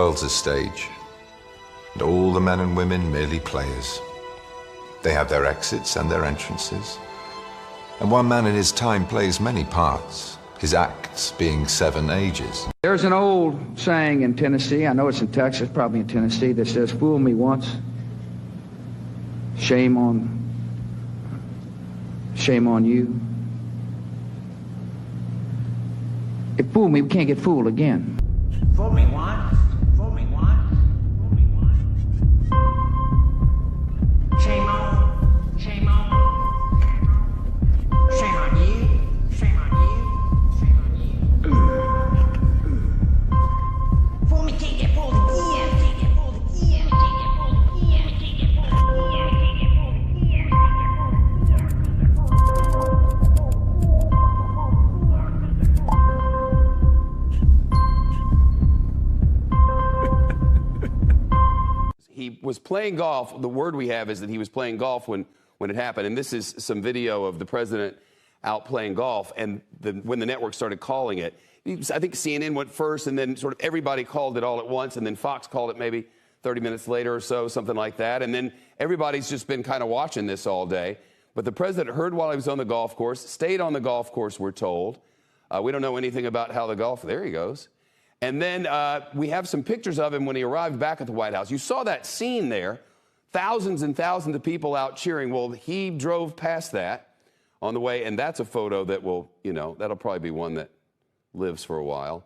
world's a stage, and all the men and women merely players. They have their exits and their entrances, and one man in his time plays many parts, his acts being 7 ages. There's an old saying in Tennessee, I know it's in Texas, probably in Tennessee, that says, "Fool me once, shame on you." If fool me, we can't get fooled again. Fool me once, fool me once, fool me once. Shame on, shame on. Shame on you, shame on you, shame on you. Fool me, can't get fooled again, can't get fooled again, can't get fooled again, can't get fooled again, can't get fooled again, He was playing golf. The word we have is that he was playing golf when it happened. And this is some video of the president out playing golf. And when the network started calling it, I think CNN went first, and then sort of everybody called it all at once. And then Fox called it maybe 30 minutes later or so, something like that. And then everybody's just been kind of watching this all day. But the president heard while he was on the golf course, stayed on the golf course, we're told. We don't know anything about how the golf, there he goes. And then we have some pictures of him when he arrived back at the White House. You saw that scene there, thousands and thousands of people out cheering. Well, he drove past that on the way, and that's a photo that will, that'll probably be one that lives for a while.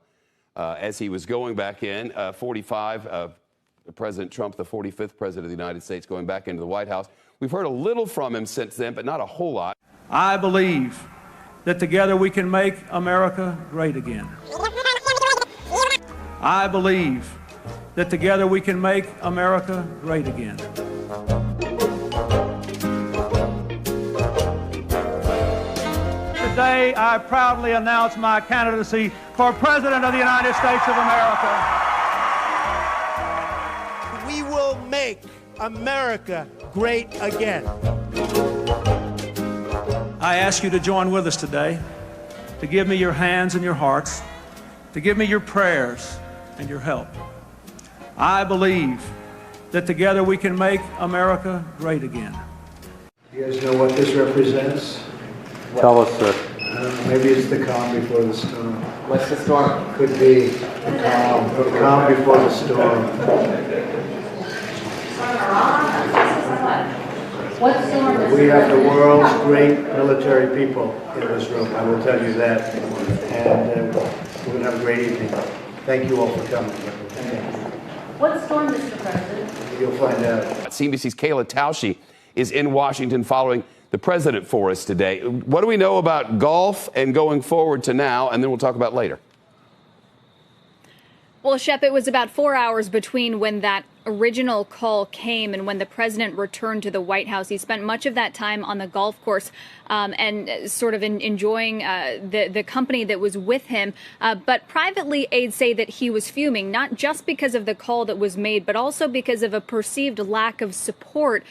As he was going back in, 45, President Trump, the 45th president of the United States, going back into the White House. We've heard a little from him since then, but not a whole lot. I believe that together we can make America great again. I believe that together we can make America great again. Today, I proudly announce my candidacy for President of the United States of America. We will make America great again. I ask you to join with us today, to give me your hands and your hearts, to give me your prayers and your help. I believe that together we can make America great again. You guys know what this represents? Tell us, sir. Maybe it's the calm before the storm. What's the storm? Could be the calm before the storm. What storm? We have the world's great military people in this room, I will tell you that. And we're going to have a great evening. Thank you all for coming. What storm, Mr. President? You'll find out. CNBC's Kayla Tausche is in Washington following the president for us today. What do we know about golf and going forward to now? And then we'll talk about later. Well, Shep, it was about 4 hours between when that original call came and when the president returned to the White House. He spent much of that time on the golf course and sort of enjoying the company that was with him. But privately, aides say that he was fuming, not just because of the call that was made, but also because of a perceived lack of support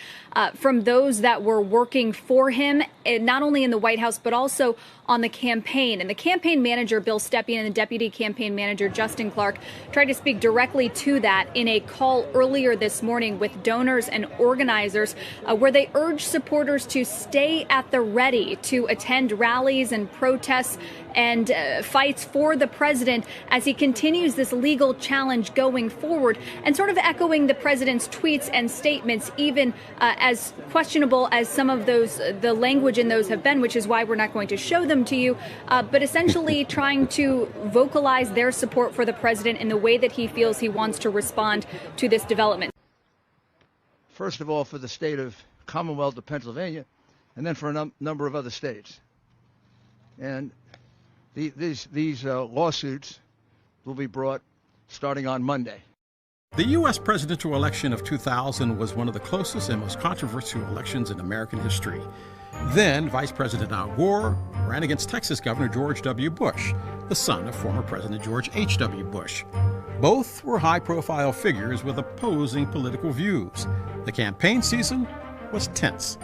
from those that were working for him, not only in the White House, but also on the campaign. And the campaign manager, Bill Stepien, and the deputy campaign manager, Justin Clark, tried to speak directly to that in a call earlier this morning with donors and organizers where they urged supporters to stay at the ready to attend rallies and protests and fights for the president as he continues this legal challenge going forward, and sort of echoing the president's tweets and statements, even as questionable as some of those, the language in those have been, which is why we're not going to show them to you, but essentially trying to vocalize their support for the president in the way that he feels he wants to respond to this development. First of all, for the state of Commonwealth of Pennsylvania, and then for a number of other states. And these lawsuits will be brought starting on Monday. The U.S. presidential election of 2000 was one of the closest and most controversial elections in American history. Then, Vice President Al Gore ran against Texas Governor George W. Bush, the son of former President George H.W. Bush. Both were high-profile figures with opposing political views. The campaign season was tense.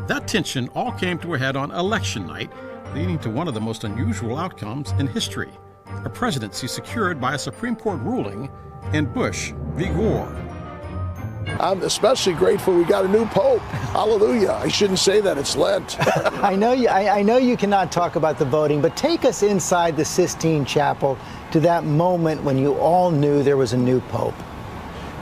That tension all came to a head on election night, leading to one of the most unusual outcomes in history. a presidency secured by a Supreme Court ruling in Bush v. Gore. I'm especially grateful we got a new pope. Hallelujah. I shouldn't say that. It's Lent. I know you cannot talk about the voting, but take us inside the Sistine Chapel to that moment when you all knew there was a new pope.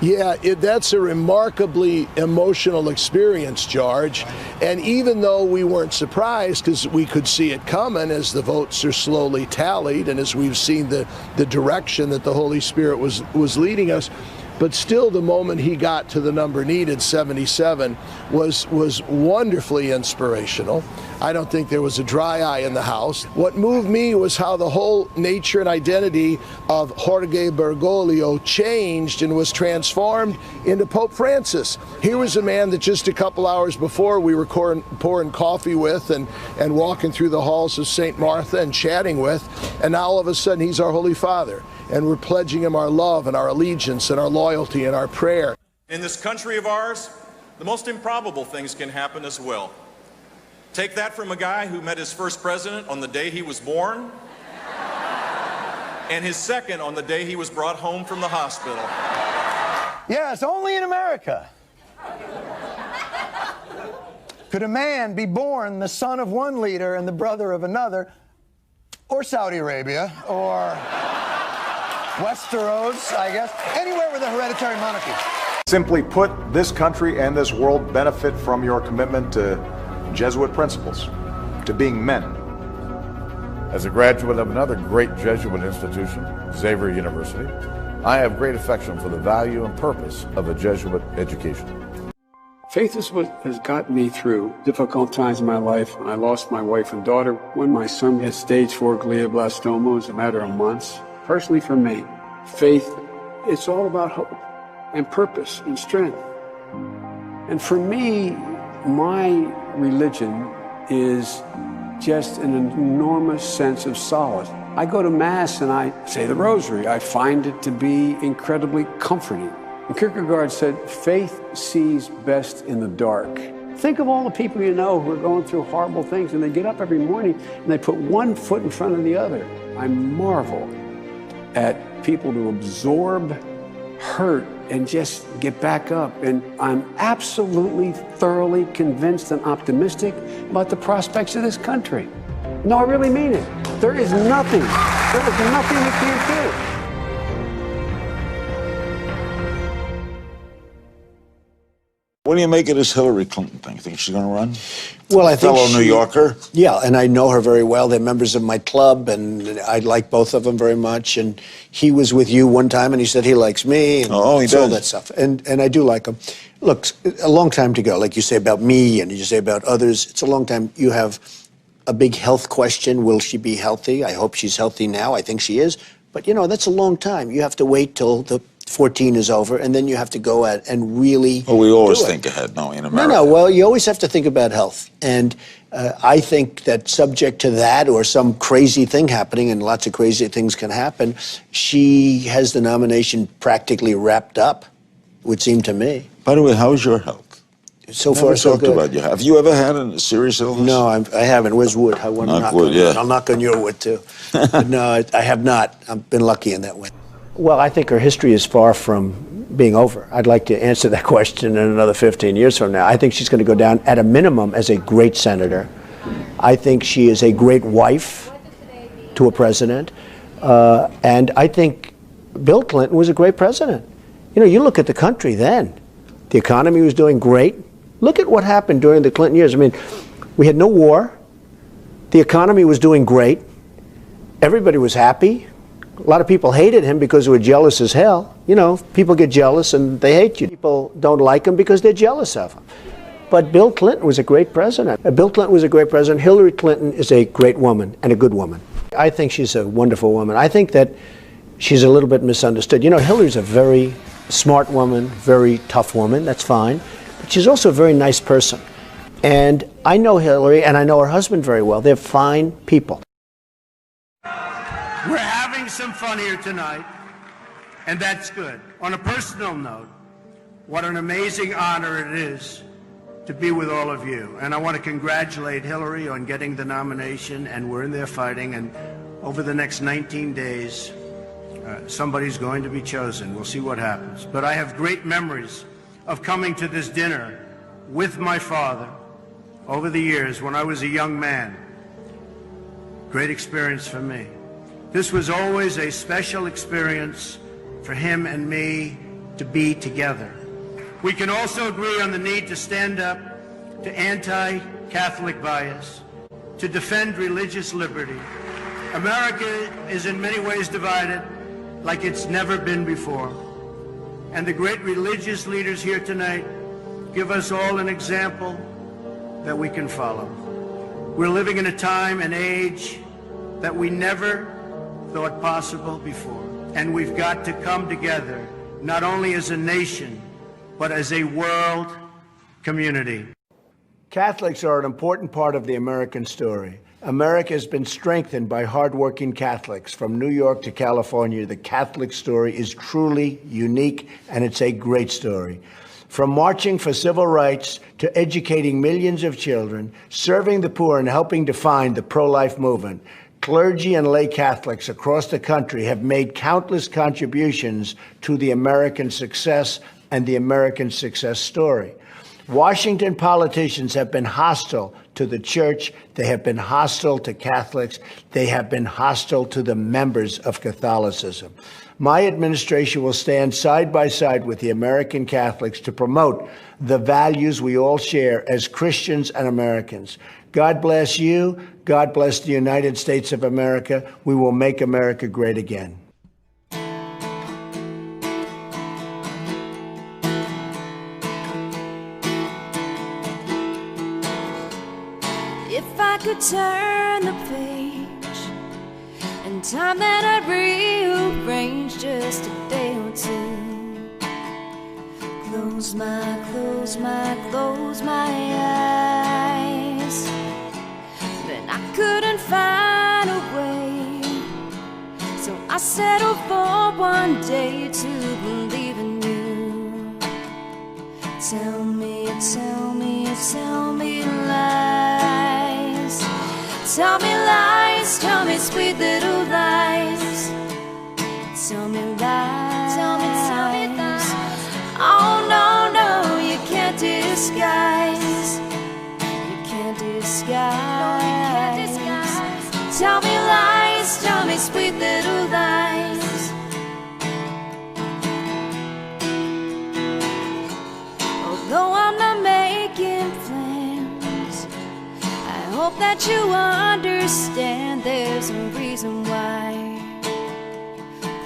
Yeah, that's a remarkably emotional experience, George. And even though we weren't surprised, because we could see it coming as the votes are slowly tallied and as we've seen the direction that the Holy Spirit was leading us, but still the moment he got to the number needed, 77, was wonderfully inspirational. I don't think there was a dry eye in the House. What moved me was how the whole nature and identity of Jorge Bergoglio changed and was transformed into Pope Francis. Here was a man that just a couple hours before we were pouring coffee with and walking through the halls of St. Martha and chatting with, and now all of a sudden he's our Holy Father. And we're pledging him our love and our allegiance and our loyalty and our prayer. In this country of ours, the most improbable things can happen as well. Take that from a guy who met his first president on the day he was born, and his second on the day he was brought home from the hospital. Yes, only in America could a man be born the son of one leader and the brother of another, or Saudi Arabia, or Westeros, I guess, anywhere with a hereditary monarchy. Simply put, this country and this world benefit from your commitment to Jesuit principles, to being men. As a graduate of another great Jesuit institution, Xavier University, I have great affection for the value and purpose of a Jesuit education. Faith is what has gotten me through difficult times in my life. When I lost my wife and daughter, when my son had stage 4 glioblastoma, it was a matter of months. Personally for me, faith, it's all about hope and purpose and strength. And for me, my religion is just an enormous sense of solace. I go to Mass and I say the Rosary. I find it to be incredibly comforting. And Kierkegaard said, faith sees best in the dark. Think of all the people you know who are going through horrible things, and they get up every morning and they put one foot in front of the other. I marvel at people who absorb hurt and just get back up. And I'm absolutely, thoroughly convinced and optimistic about the prospects of this country. No, I really mean it. There is nothing we can't do. What do you make of this Hillary Clinton thing? Think she's going to run? Well, I think Fellow New Yorker? Yeah, and I know her very well. They're members of my club, and I like both of them very much. And he was with you one time, and he said he likes me. And he does. All that stuff. And I do like him. Look, a long time to go. Like you say about me, and you say about others. It's a long time. You have a big health question. Will she be healthy? I hope she's healthy now. I think she is. But, you know, that's a long time. You have to wait till the 14 is over, and then you have to go at and really. Well, we always think ahead, don't we, in America? No. Well, you always have to think about health, and I think that subject to that or some crazy thing happening, and lots of crazy things can happen, she has the nomination practically wrapped up. Would seem to me. By the way, how's your health? So far, so good. About you. Have you ever had a serious illness? No, I haven't. Where's wood? I want to knock on wood. Yeah. I'll knock on your wood too. But no, I have not. I've been lucky in that way. Well, I think her history is far from being over. I'd like to answer that question in another 15 years from now. I think she's going to go down at a minimum as a great senator. I think she is a great wife to a president. And I think Bill Clinton was a great president. You know, you look at the country then. The economy was doing great. Look at what happened during the Clinton years. I mean, we had no war. The economy was doing great. Everybody was happy. A lot of people hated him because they were jealous as hell. You know, people get jealous and they hate you. People don't like him because they're jealous of him. But Bill Clinton was a great president. Bill Clinton was a great president. Hillary Clinton is a great woman and a good woman. I think she's a wonderful woman. I think that she's a little bit misunderstood. You know, Hillary's a very smart woman, very tough woman. That's fine. But she's also a very nice person. And I know Hillary and I know her husband very well. They're fine people. We're having some fun here tonight, and that's good. On a personal note, what an amazing honor it is to be with all of you. And I want to congratulate Hillary on getting the nomination, and we're in there fighting, and over the next 19 days, somebody's going to be chosen. We'll see what happens. But I have great memories of coming to this dinner with my father over the years when I was a young man. Great experience for me. This was always a special experience for him and me to be together. We can also agree on the need to stand up to anti-Catholic bias, to defend religious liberty. America is in many ways divided like it's never been before. And the great religious leaders here tonight give us all an example that we can follow. We're living in a time and age that we never thought possible before. And we've got to come together, not only as a nation, but as a world community. Catholics are an important part of the American story. America has been strengthened by hardworking Catholics. From New York to California, the Catholic story is truly unique, and it's a great story. From marching for civil rights to educating millions of children, serving the poor, and helping define the pro-life movement, clergy and lay Catholics across the country have made countless contributions to the American success and the American success story. Washington politicians have been hostile to the church. They have been hostile to Catholics. They have been hostile to the members of Catholicism. My administration will stand side by side with the American Catholics to promote the values we all share as Christians and Americans. God bless you. God bless the United States of America. We will make America great again. If I could turn the page and time that I'd rearrange just a day or two, close my eyes, then I couldn't find a way, so I settled for one day to believe in you. Tell me lies. Tell me lies, tell me sweet little lies. Tell me lies, tell me lies. Oh no, you can't disguise. You can't disguise. No, you can't disguise. Tell me lies, tell me sweet little lies. Although I'm not making plans, I hope that you understand there's a reason why.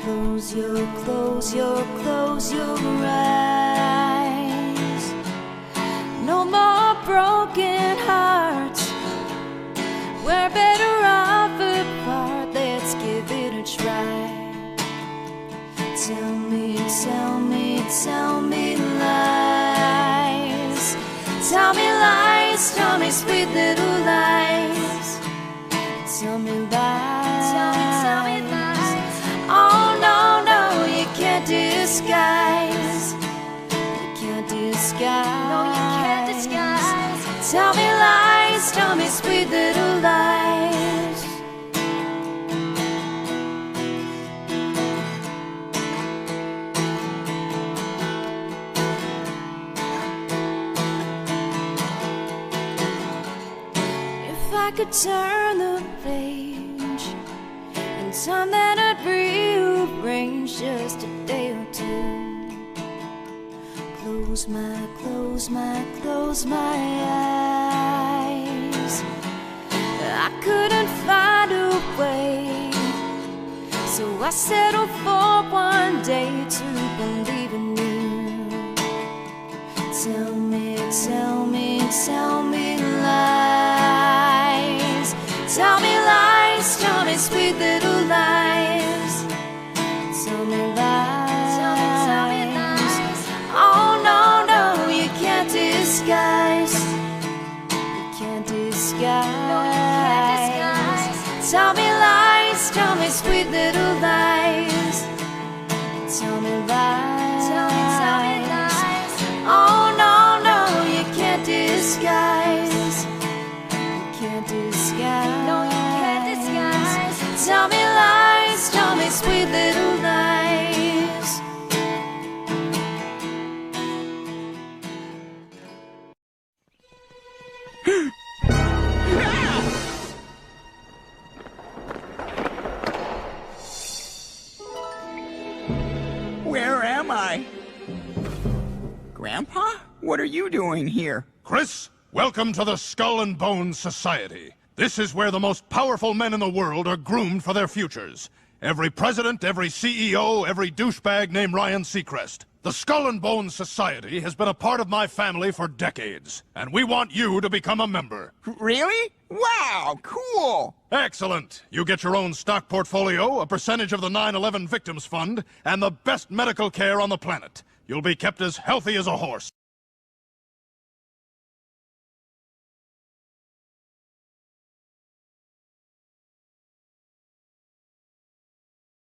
Close your eyes. No more broken hearts. We're better off apart. Let's give it a try. Tell me lies. Tell me lies, tell me sweet little lies. Tell me lies, tell me lies. Oh no, you can't disguise. You can't disguise. No, you can't disguise. Tell me lies, tell me sweet little lies. If I could turn the page and time that I'd rearrange just a day or two, close my eyes. I couldn't find a way, so I settled for one day to believe in you. Tell me lies. Tell me lies, tell me sweet little lies. Tell me lies, tell me lies. Oh no, you can't disguise. You can't disguise. No, you can't disguise. Tell me lies, tell me sweet little lies. Tell me lies, tell me lies. Oh no, you can't disguise. You can't disguise. No, you can't disguise. tell me lies, tell me sweet little lies. Where am I? Grandpa? What are you doing here? Chris, welcome to the Skull and Bones Society. This is where the most powerful men in the world are groomed for their futures. Every president, every CEO, every douchebag named Ryan Seacrest. The Skull and Bones Society has been a part of my family for decades, and we want you to become a member. Really? Wow, cool! Excellent. You get your own stock portfolio, a percentage of the 9/11 Victims Fund, and the best medical care on the planet. You'll be kept as healthy as a horse.